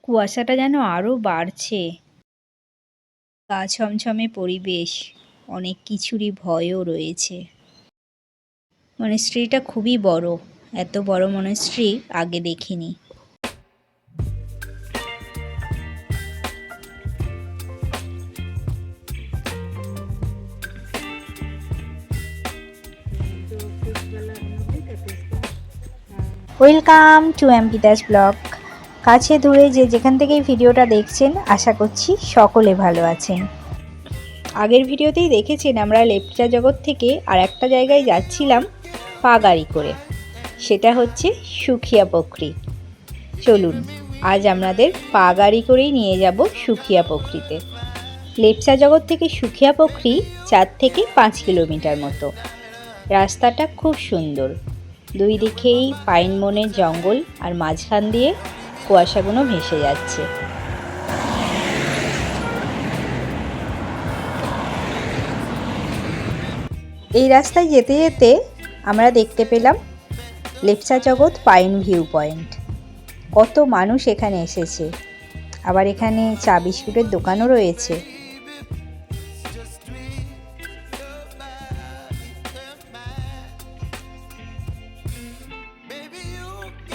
কুয়াশাটা যেন আরো বাড়ছে। গা ছমছমে পরিবেশ, অনেক কিছুরই ভয়ও রয়েছে। মনেস্ট্রিটা খুবই বড়, এত বড় মনেস্ট্রি আগে দেখিনি। ওয়েলকাম টু এমপিদাস ব্লগ। কাছে দূরে যে যেখান থেকেই ভিডিওটা দেখছেন, আশা করছি সকলে ভালো আছেন। আগের ভিডিওতেই দেখেছেন আমরা লেপচা জগৎ থেকে আর একটা জায়গায় যাচ্ছিলাম পা গাড়ি করে, সেটা হচ্ছে সুখিয়া পোখরি। চলুন আজ আমাদের পা গাড়ি করেই নিয়ে যাব সুখিয়া পোখরিতে। লেপচা জগৎ থেকে সুখিয়া পোখরি 4 থেকে 5 কিলোমিটার মতো। রাস্তাটা খুব সুন্দর, দুই দিকেই পাইন বনের জঙ্গল আর মাঝখান দিয়ে কুয়াশাগুলো ভেসে যাচ্ছে। এই রাস্তায় যেতে যেতে আমরা দেখতে পেলাম লেপচা জগৎ পাইন ভিউ পয়েন্ট। কত মানুষ এখানে এসেছে, আবার এখানে চা বিস্কুটের দোকানও রয়েছে।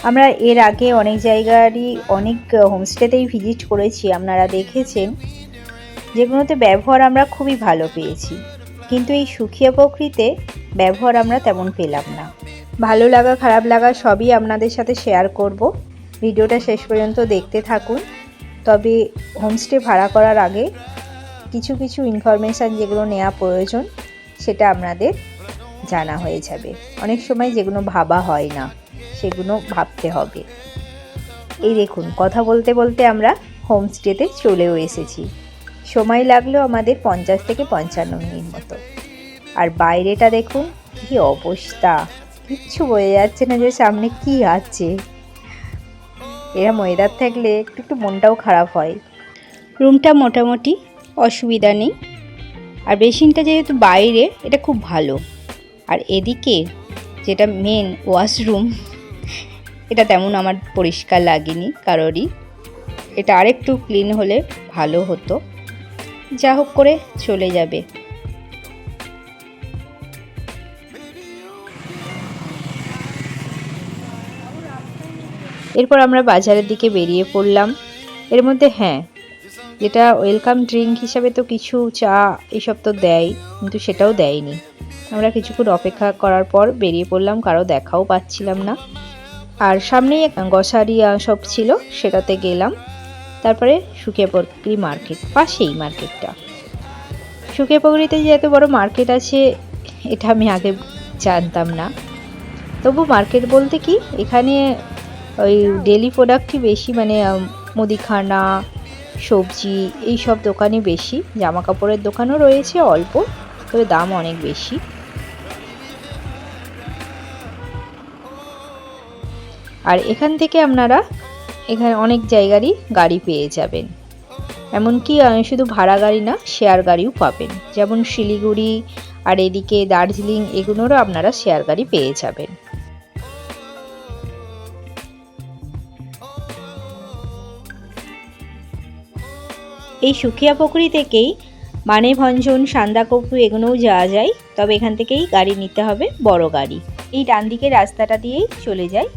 আমরা এর আগে অনেক জায়গারই অনেক হোমস্টেতেই ভিজিট করেছি, আপনারা দেখেছেন, যেগুলোতে ব্যবহার আমরা খুবই ভালো পেয়েছি। কিন্তু এই সুখিয়া পোখরিতে ব্যবহার আমরা তেমন পেলাম না। ভালো লাগা খারাপ লাগা সবই আপনাদের সাথে শেয়ার করব, ভিডিওটা শেষ পর্যন্ত দেখতে থাকুন। তবে হোমস্টে ভাড়া করার আগে কিছু কিছু ইনফরমেশান যেগুলো নেওয়া প্রয়োজন সেটা আপনাদের জানা হয়ে যাবে। অনেক সময় যেগুলো ভাবা হয় না সেগুলো ভাবতে হবে। এই দেখুন, কথা বলতে বলতে আমরা হোমস্টেতে চলেও এসেছি। সময় লাগলো আমাদের 50 থেকে 55 মিনিট মতো। আর বাইরেটা দেখুন কি অবস্থা, কিচ্ছু বোঝা যাচ্ছে না যে সামনে কি আছে। এরম ওয়েদার থাকলে একটু মনটাও খারাপ হয়। রুমটা মোটামুটি অসুবিধা নেই, আর বেসিনটা যেহেতু বাইরে এটা খুব ভালো। আর এদিকে যেটা মেন ওয়াশরুম, এটা তেমন আমার পরিষ্কার লাগেনি কারোরই, এটা আরেকটু ক্লিন হলে ভালো হতো। যা হোক করে চলে যাবে। এরপর আমরা বাজারের দিকে বেরিয়ে পড়লাম। এর মধ্যে যেটা ওয়েলকাম ড্রিঙ্ক হিসাবে তো কিছু চা এসব তো দেয়, কিন্তু সেটাও দেয়নি। আমরা কিছুক্ষণ অপেক্ষা করার পর বেরিয়ে পড়লাম, কারো দেখাও পাচ্ছিলাম না। আর সামনেই গ্রসারি সব ছিল, সেটাতে গেলাম। তারপরে সুখিয়া পোখরি মার্কেট, পাশেই মার্কেটটা। সুখিয়া পোখরিতে যে এত বড় মার্কেট আছে এটা আমি আগে জানতাম না। তবু মার্কেট বলতে কি, এখানে ওই ডেলি প্রোডাক্টই বেশি, মানে মুদিখানা, সবজি, এই সব দোকানই বেশি। জামা কাপড়ের দোকানও রয়েছে অল্প, তবে দাম অনেক বেশি। আর এখান থেকে আপনারা এখানে অনেক জায়গারই গাড়ি পেয়ে যাবেন, এমনকি শুধু ভাড়া গাড়ি না, শেয়ার গাড়িও পাবেন। যেমন শিলিগুড়ি আর এদিকে দার্জিলিং, এগুলোরও আপনারা শেয়ার গাড়ি পেয়ে যাবেন। এই সুখিয়া পোখরি থেকেই মানেভঞ্জন, সান্দাকফু এগুলোও যাওয়া যায়, তবে এখান থেকেই গাড়ি নিতে হবে, বড় গাড়ি। এই ডান দিকের রাস্তাটা দিয়েই চলে যায়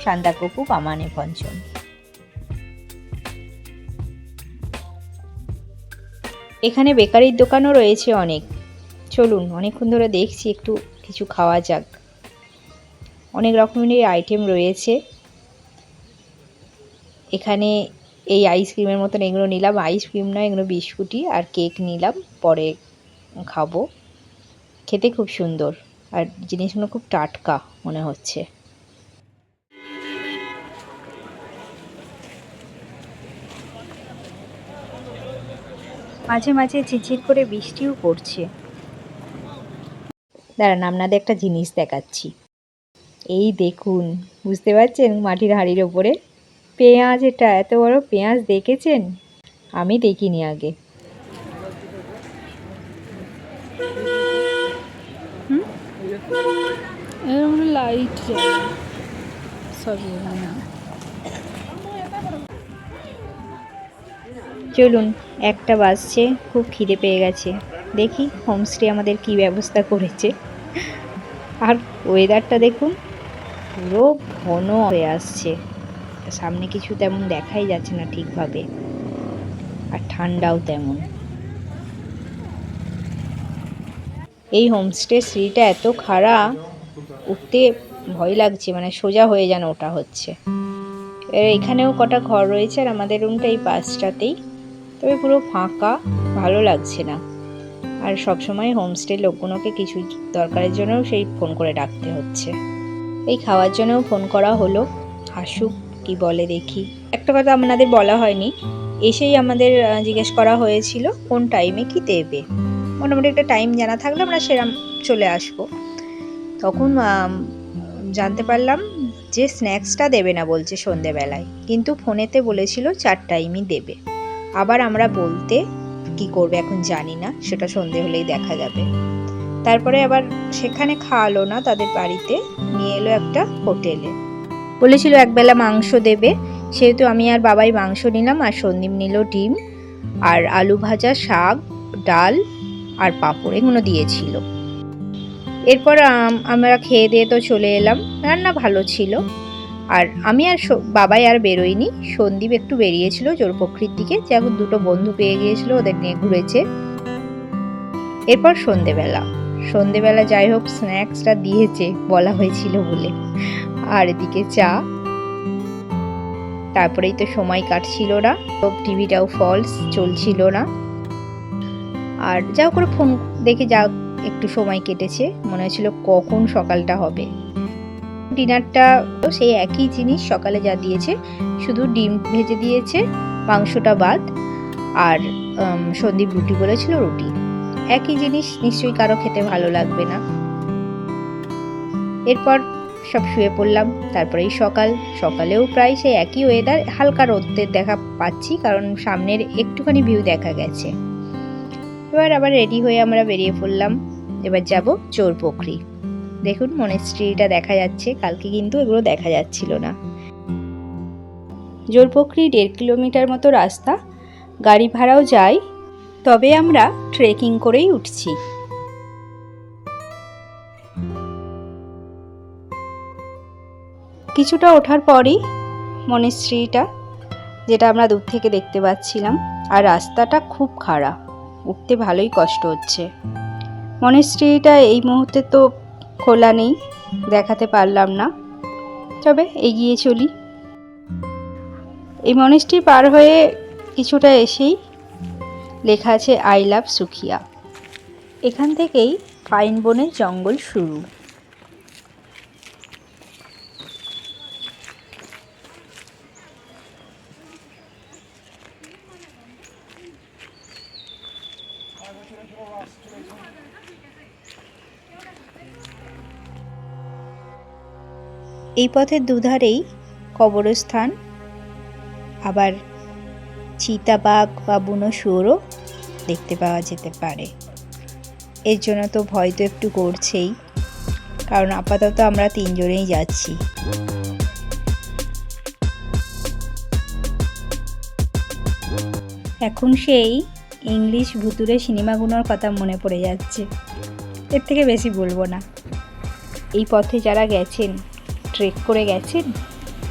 সান্দাকফু বা মানেভঞ্জন। এখানে বেকারির দোকানও রয়েছে অনেক। চলুন, অনেকক্ষণ ধরে দেখছি, একটু কিছু খাওয়া যাক। অনেক রকমের আইটেম রয়েছে এখানে। এই আইসক্রিমের মতন এগুলো নিলাম, আইসক্রিম না, এগুলো বিস্কুটই, আর কেক নিলাম, পরে খাবো। খেতে খুব সুন্দর, আর জিনিসগুলো খুব টাটকা মনে হচ্ছে। মাঝে মাঝে ঝিরঝির করে বৃষ্টিও পড়ছে। দাঁড়ান, আপনাদের একটা জিনিস দেখাচ্ছি। এই দেখুন, বুঝতে পারছেন, মাটির হাঁড়ির ওপরে পেঁয়াজ। এটা এত বড় পেঁয়াজ দেখেছেন? আমি দেখিনি আগে। লাইট চলুন, 1টা বাজছে, খুব খিদে পেয়ে গেছে। দেখি হোমস্টে আমাদের কি ব্যবস্থা করেছে। আর ওয়েদারটা দেখুন, পুরো ঘন হয়ে আসছে, সামনে কিছু তেমন দেখাই যাচ্ছে না ঠিকভাবে, আর ঠান্ডাও তেমন। এই হোমস্টে সিঁড়িটা এত খাড়া, উঠতে ভয় লাগছে, মানে সোজা হয়ে যেন ওটা হচ্ছে। এখানেও কটা ঘর রয়েছে, আর আমাদের রুমটা এই পাশটাতেই, তবে পুরো ফাঁকা, ভালো লাগছে না। আর সবসময় হোমস্টে লোকগুলোকে কিছু দরকারের জন্য সেই ফোন করে ডাকতে হচ্ছে। এই খাওয়ার জন্যও ফোন করা হলো, আসুক কি বলে দেখি। একটা কথা আপনাদের বলা হয়নি, এসেই আমাদের জিজ্ঞেস করা হয়েছিল কোন টাইমে কি দেবে। মোটামুটি একটা টাইম জানা থাকলে আমরা সেরকম চলে আসবো। তখন জানতে পারলাম যে স্ন্যাক্সটা দেবে না বলছে সন্ধেবেলায়, কিন্তু ফোনেতে বলেছিল 4 টাইমই দেবে। আবার আমরা বলতে কি করবে এখন জানি না, সেটা সন্ধে হলেই দেখা যাবে। তারপরে আবার সেখানে খাওয়ালো না, তাদের বাড়িতে নিয়ে এলো একটা হোটেলে। বলেছিল একবেলা মাংস দেবে, সেহেতু আমি আর বাবাই মাংস নিলাম, আর সন্দীপ নিল ডিম আর আলু ভাজা, শাক, ডাল আর পাঁপড়, এগুলো দিয়েছিল। এরপর আমরা খেয়ে দিয়ে তো চলে এলাম। রান্না ভালো ছিল। আর আমি আর বাবাই আর বেরোয়নি, সন্দীপ একটু বেরিয়েছিল জোরপোখরির দিকে, যেমন 2টো বন্ধু পেয়ে গিয়েছিল, ওদের নিয়ে ঘুরেছে। এরপর সন্ধেবেলা যাই হোক স্ন্যাক্সটা দিয়েছে বলা হয়েছিল বলে, আর এদিকে চা। তারপরেই তো সময় কাটছিল না, তো টিভিটাও ফলস চলছিল না। আর যাও করে ফোন দেখে যা একটু সময় কেটেছে, মনে হচ্ছিল কখন সকালটা হবে। ডিনারটা তো সেই একই জিনিস, সকালে যা দিয়েছে, শুধু ডিম ভেজে দিয়েছে, মাংসটা বাদ। আর সন্দীপ রুটি বলেছিল, রুটি। একই জিনিস, নিশ্চয়ই কারো খেতে ভালো লাগবে না। এরপর সব শুয়ে পড়লাম। তারপরেই সকালেও প্রায় সেই একই ওয়েদার, হালকা রোদের দেখা পাচ্ছি, কারণ সামনের একটুখানি ভিউ দেখা গেছে। এবার আবার রেডি হয়ে আমরা বেরিয়ে পড়লাম। এবার যাব জোরপোখরি। দেখুন মনেস্ট্রিটা দেখা যাচ্ছে, কালকে কিন্তু এগুলো দেখা যাচ্ছিল না। জোরপোখরি 1.5 কিলোমিটার মতো রাস্তা, গাড়ি ভাড়াও যায়, তবে আমরা ট্রেকিং করেই উঠছি। কিছুটা ওঠার পরই মনেস্ট্রিটা, যেটা আমরা দূর থেকে দেখতে পাচ্ছিলাম, আর রাস্তাটা খুব খাড়া, উঠতে ভালোই কষ্ট হচ্ছে। মনেস্ট্রিটা এই মুহূর্তে তো খোলা নেই, দেখাতে পারলাম না, তবে এগিয়ে চলি। এই মনেস্ট্রি পার হয়ে কিছুটা এসেই লেখা আছে আই লাভ সুখিয়া। এখান থেকেই পাইন বনের জঙ্গল শুরু। এই পথের দুধারেই কবরস্থান, আবার চিতাবাঘ বা বুনো শুয়োরও দেখতে পাওয়া যেতে পারে। এর জন্য তো ভয় তো একটু করছেই, কারণ আপাতত আমরা 3 জনেই যাচ্ছি। এখন সেই ইংলিশ ভুতুরে সিনেমাগুলোর কথা মনে পড়ে যাচ্ছে, এর থেকে বেশি বলবো না। এই পথে যারা গেছেন, ট্রেক করে গেছেন,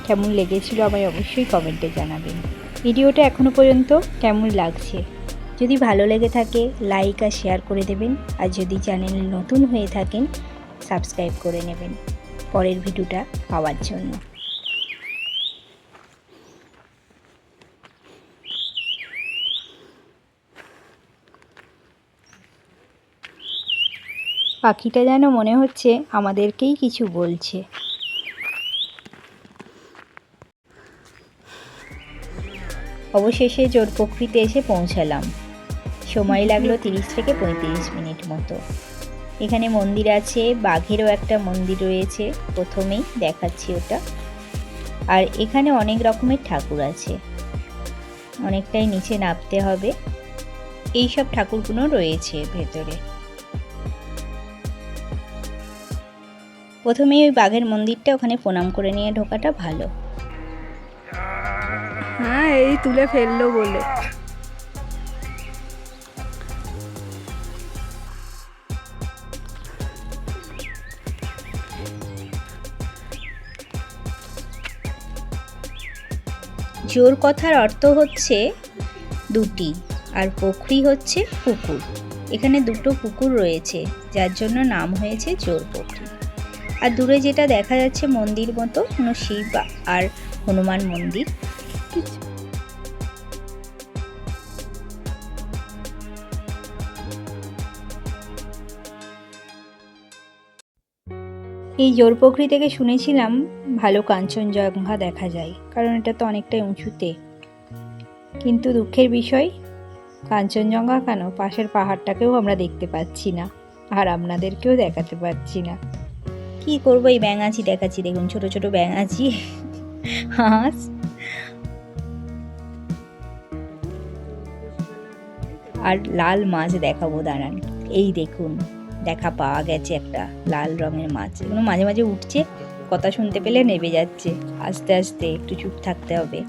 কেমন লেগেছিল আমায় অবশ্যই কমেন্টে জানাবেন। ভিডিওটা এখনও পর্যন্ত কেমন লাগছে, যদি ভালো লেগে থাকে লাইক আর শেয়ার করে দেবেন, আর যদি চ্যানেল নতুন হয়ে থাকেন সাবস্ক্রাইব করে নেবেন পরের ভিডিওটা পাওয়ার জন্য। পাখিটা যেন মনে হচ্ছে আমাদেরকেই কিছু বলছে। অবশেষে জোরপোখরিতে এসে পৌঁছালাম। সময় লাগলো 30 থেকে 35 মিনিট মতো। এখানে মন্দির আছে, বাঘেরও একটা মন্দির রয়েছে, প্রথমেই দেখাচ্ছি ওটা। আর এখানে অনেক রকমের ঠাকুর আছে, অনেকটাই নিচে নামতে হবে। এই সব ঠাকুরগুলো রয়েছে ভেতরে। প্রথমেই ওই বাঘের মন্দিরটা, ওখানে প্রণাম করে নিয়ে ঢোকাটা ভালো। হ্যাঁ, এই তুলে ফেললো বলে। জোর কথার অর্থ হচ্ছে দুটি, আর পোখরি হচ্ছে পুকুর। এখানে দুটো পুকুর রয়েছে, যার জন্য নাম হয়েছে জোর পোখরি। আর দূরে যেটা দেখা যাচ্ছে মন্দির মতো, কোনো শিব আর হনুমান মন্দির। এই জোর পোখরি থেকে শুনেছিলাম ভালো কাঞ্চনজঙ্ঘা দেখা যায়, কারণ এটা তো অনেকটাই উঁচুতে। কিন্তু দুঃখের বিষয়, কাঞ্চনজঙ্ঘা কেন, পাশের পাহাড়টাকেও আমরা দেখতে পাচ্ছি না, আর আপনাদেরকেও দেখাতে পাচ্ছি না। কি করবো, এই ব্যাঙাচি দেখাচ্ছি, দেখুন ছোট ছোট ব্যাঙাচি, হাঁস। আর লাল মাছ দেখাবো, দাঁড়ান। এই দেখুন, দেখা পাওয়া গেছে একটা লাল রঙের মাছ। এগুলো মাঝে মাঝে উঠছে, কথা শুনতে পেলে নেমে যাচ্ছে। আস্তে আস্তে একটু চুপ থাকতে হবে।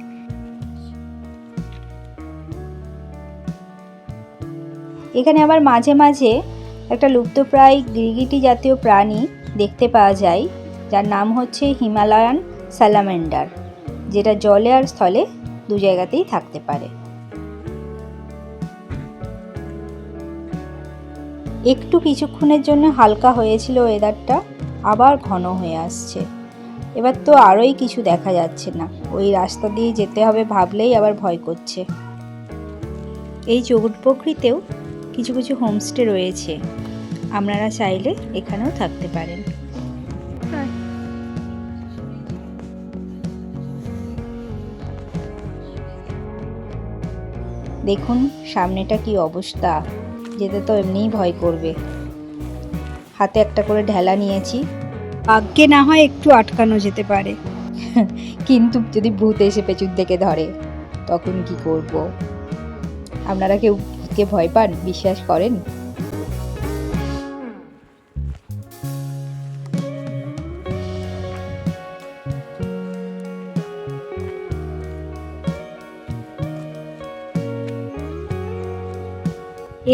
এখানে আবার মাঝে মাঝে একটা লুপ্তপ্রায় গিরগিটি জাতীয় প্রাণী দেখতে পাওয়া যায়, যার নাম হচ্ছে হিমালয়ান স্যালামেন্ডার, যেটা জলে আর স্থলে দু জায়গাতেই থাকতে পারে। একটু কিছুক্ষণের জন্য হালকা হয়েছিল ওয়েদারটা, আবার ঘন হয়ে আসছে। এবার তো আরোই কিছু দেখা যাচ্ছে না, ওই রাস্তা দিয়ে যেতে হবে ভাবলেই আবার ভয় করছে। এই জোর পোখরিতেও কিছু কিছু হোমস্টে রয়েছে, আপনারা চাইলে এখানেও থাকতে পারেন। দেখুন সামনেটা কি অবস্থা, যেতে তো এমনিই ভয় করবে। হাতে একটা করে ঢেলা নিয়েছি, ভাগ্যে না হয় একটু আটকানো যেতে পারে, কিন্তু যদি ভূত এসে পেছন থেকে ধরে তখন কি করব? আপনারা কেউ ভূতকে ভয় পান, বিশ্বাস করেন?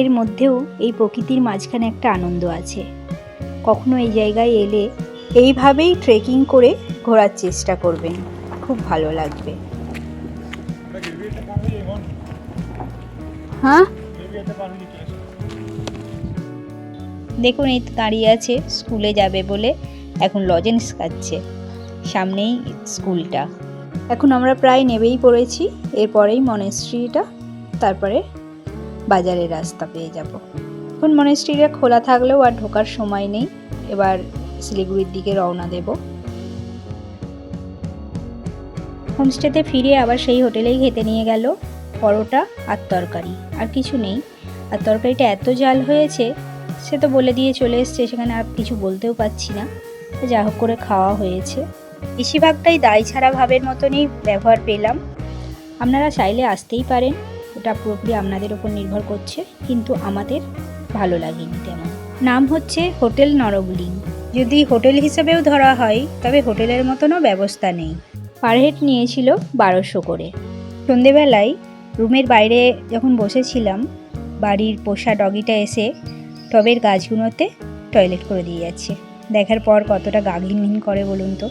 এর মধ্যেও এই প্রকৃতির মাঝখানে একটা আনন্দ আছে। কখনো এই জায়গায় এলে এইভাবেই ট্রেকিং করে ঘোরার চেষ্টা করবেন, খুব ভালো লাগবে। হ্যাঁ, দেখুন এই দাঁড়িয়ে আছে, স্কুলে যাবে বলে এখন লজেন্স খাচ্ছে, সামনেই স্কুলটা। এখন আমরা প্রায় নেবেই পড়েছি, এরপরেই মনেস্ট্রিটা, তারপরে বাজারের রাস্তা পেয়ে যাব। এখন মনেস্ট্রিটা খোলা থাকলেও আর ঢোকার সময় নেই, এবার শিলিগুড়ির দিকে রওনা দেব। হোমস্টেতে ফিরে আবার সেই হোটেলেই খেতে নিয়ে গেল পরোটা আর তরকারি, আর কিছু নেই। আর তরকারিটা এত জাল হয়েছে, সে তো বলে দিয়ে চলে এসছে, সেখানে আর কিছু বলতেও পারছি না। যা হোক করে খাওয়া হয়েছে। বেশিরভাগটাই দায় ছাড়া ভাবের মতনই ব্যবহার পেলাম। আপনারা চাইলে আসতেই পারেন, এটা পুরোপুরি আপনাদের ওপর নির্ভর করছে, কিন্তু আমাদের ভালো লাগেনি তেমন। নাম হচ্ছে হোটেল নরবলিং। যদি হোটেল হিসেবেও ধরা হয়, তবে হোটেলের মতনও ব্যবস্থা নেই। পার হেড নিয়েছিল 1200 করে। সন্ধেবেলায় রুমের বাইরে যখন বসেছিলাম, বাড়ির পোষা ডগিটা এসে টবের গাছগুলোতে টয়লেট করে দিয়ে যাচ্ছে। দেখার পর কতটা গা ঘিনঘিন করে বলুন তো।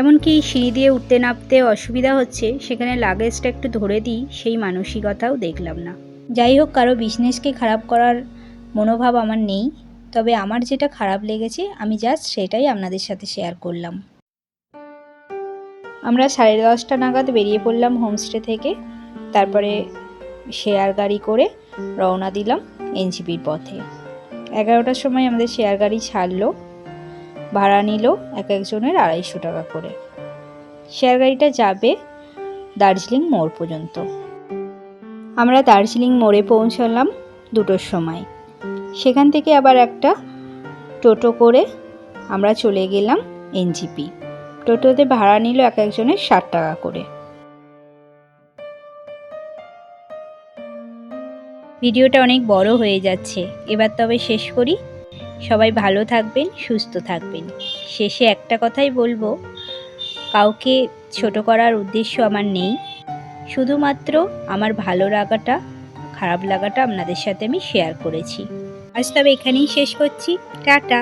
এমনকি সিঁড়ি দিয়ে উঠতে নামতে অসুবিধা হচ্ছে, সেখানে লাগেজটা একটু ধরে দিই, সেই মানসিকতাও দেখলাম না। যাই হোক, কারো বিজনেসকে খারাপ করার মনোভাব আমার নেই, তবে আমার যেটা খারাপ লেগেছে আমি জাস্ট সেটাই আপনাদের সাথে শেয়ার করলাম। আমরা 10:30 নাগাদ বেরিয়ে পড়লাম হোমস্টে থেকে, তারপরে শেয়ার গাড়ি করে রওনা দিলাম এনজিপির পথে। 11টার সময় আমাদের শেয়ার গাড়ি ছাড়লো, ভাড়া নিল এক একজনের 250 টাকা করে। শেয়ার গাড়িটা যাবে দার্জিলিং মোড় পর্যন্ত। আমরা দার্জিলিং মোড়ে পৌঁছলাম 2টোর সময়। সেখান থেকে আবার একটা টোটো করে আমরা চলে গেলাম এনজিপি। টোটোতে ভাড়া নিল এক একজনের 60 টাকা করে। ভিডিওটা অনেক বড় হয়ে যাচ্ছে, এবার তবে শেষ করি। সবাই ভালো থাকবেন, সুস্থ থাকবেন। শেষে একটা কথাই বলবো, কাউকে ছোট করার উদ্দেশ্য আমার নেই, শুধুমাত্র আমার ভালো লাগাটা খারাপ লাগাটা আপনাদের সাথে আমি শেয়ার করেছি। আজ তবে এখানেই শেষ করছি। টাটা।